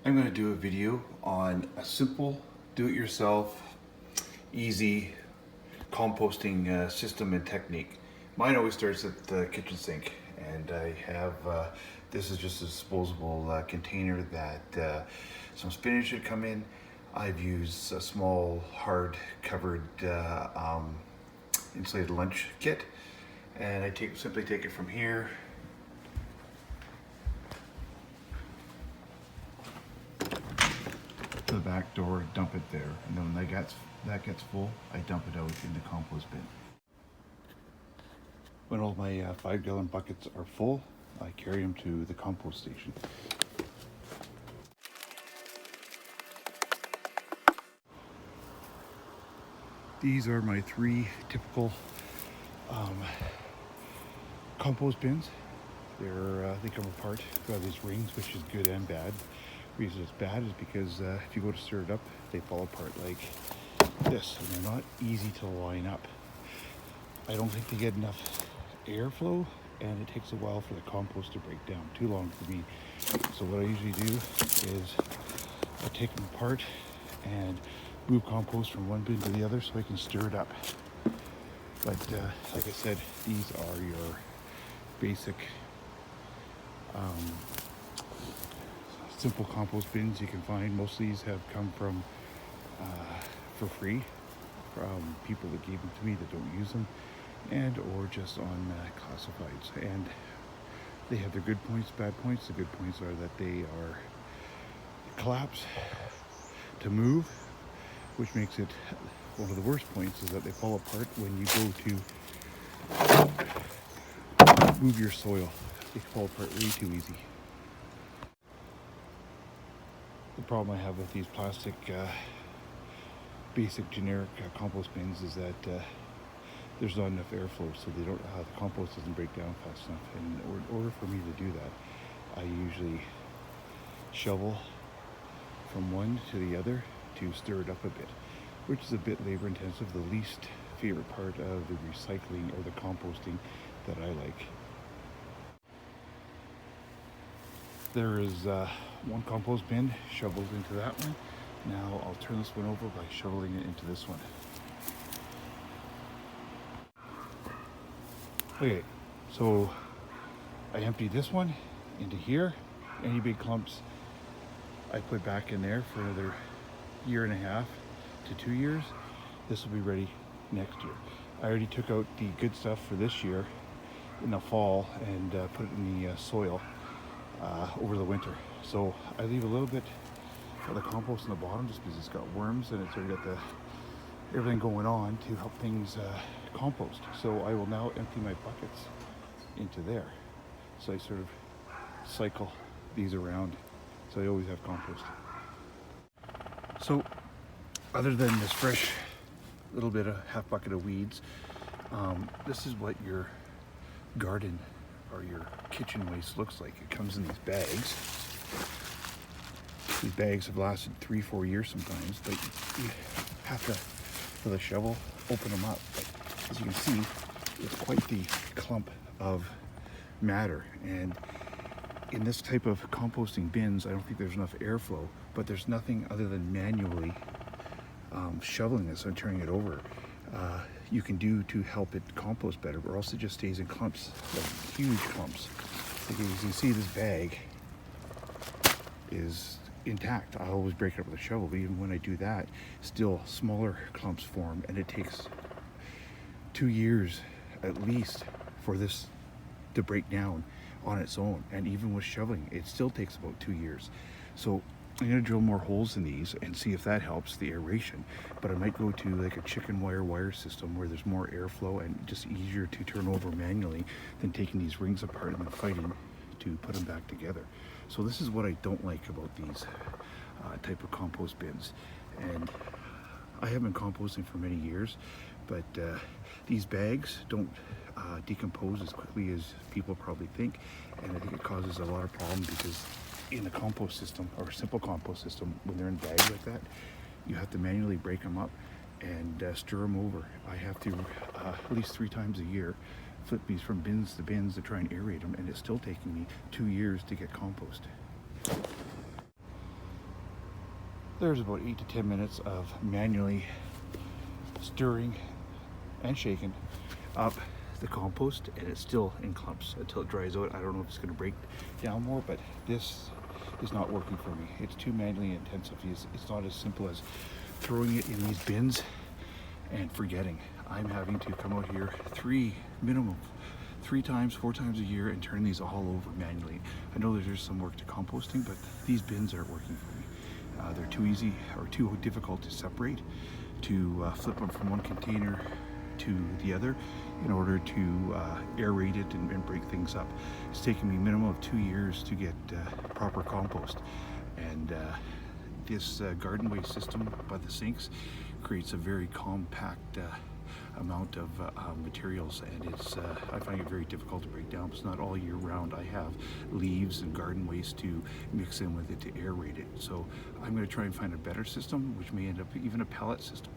I'm going to do a video on a simple, do-it-yourself, easy composting system and technique. Mine always starts at the kitchen sink, and I have, this is just a disposable container that some spinach should come in. I've used a small hard covered insulated lunch kit, and I simply take it from here, to the back door, dump it there, and then when that gets full, I dump it out in the compost bin. When all my 5-gallon buckets are full, I carry them to the compost station. These are my 3 typical compost bins. They come apart. They have these rings, which is good and bad. The reason it's bad is because if you go to stir it up, they fall apart like this, and they're not easy to line up. I don't think they get enough airflow, and it takes a while for the compost to break down. Too long for me. So what I usually do is I take them apart and move compost from one bin to the other so I can stir it up. But like I said, these are your basic simple compost bins you can find. Most of these have come from for free from people that gave them to me that don't use them, and or just on classifieds. And they have their good points, bad points. The good points are that they are collapse to move, which makes it one of the worst points is that they fall apart when you go to move your soil. They fall apart way too easy. The problem I have with these plastic basic generic compost bins is that there's not enough airflow, so the compost doesn't break down fast enough. And in order for me to do that, I usually shovel from one to the other to stir it up a bit, which is a bit labor intensive. The least favorite part of the recycling or the composting that I like. There is one compost bin shoveled into that one. Now I'll turn this one over by shoveling it into this one. Okay, so I emptied this one into here. Any big clumps I put back in there for another 1.5 to 2 years. This will be ready next year. I already took out the good stuff for this year in the fall and put it in the soil over the winter. So I leave a little bit of the compost in the bottom just because it's got worms and it's already got everything going on to help things compost. So I will now empty my buckets into there. So I sort of cycle these around, so I always have compost. So other than this fresh little bit of half bucket of weeds, this is what your garden or your kitchen waste looks like. It comes in these bags. These bags have lasted 3-4 years sometimes, but you have to, with a shovel, open them up. But as you can see, it's quite the clump of matter. And in this type of composting bins, I don't think there's enough airflow, but there's nothing other than manually shoveling this and turning it over you can do to help it compost better, or else it just stays in clumps, like huge clumps. Like as you can see, this bag is intact. I always break it up with a shovel, but even when I do that, still smaller clumps form, and it takes 2 years at least for this to break down on its own. And even with shoveling, it still takes about 2 years. So I'm going to drill more holes in these and see if that helps the aeration, but I might go to like a chicken wire system where there's more airflow and just easier to turn over manually than taking these rings apart and then fighting to put them back together. So this is what I don't like about these type of compost bins. And I have been composting for many years, but these bags don't decompose as quickly as people probably think, and I think it causes a lot of problems because in a compost system, or a simple compost system, when they're in bags like that, you have to manually break them up and stir them over. I have to at least 3 times a year flip these from bins to bins to try and aerate them, and it's still taking me 2 years to get compost. There's about 8 to 10 minutes of manually stirring and shaking up the compost, and it's still in clumps until it dries out. I don't know if it's going to break down more, but this is not working for me. It's too manually intensive. It's not as simple as throwing it in these bins and forgetting. I'm having to come out here minimum 3 times, 4 times a year and turn these all over manually. I know there's some work to composting, but these bins aren't working for me. They're too easy or too difficult to separate, to flip them from one container to the other in order to aerate it and break things up. It's taken me a minimum of 2 years to get proper compost, and this garden waste system by the sinks creates a very compact amount of materials, and I find it very difficult to break down. It's not all year round. I have leaves and garden waste to mix in with it to aerate it. So I'm going to try and find a better system, which may end up even a pellet system.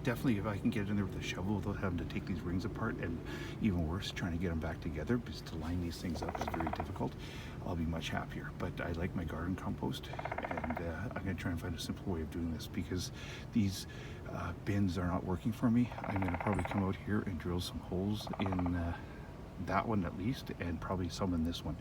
Definitely, if I can get in there with a shovel without having to take these rings apart, and even worse, trying to get them back together, because to line these things up is very difficult, I'll be much happier. But I like my garden compost, and I'm going to try and find a simple way of doing this, because these bins are not working for me. I'm going to probably come out here and drill some holes in that one at least, and probably some in this one.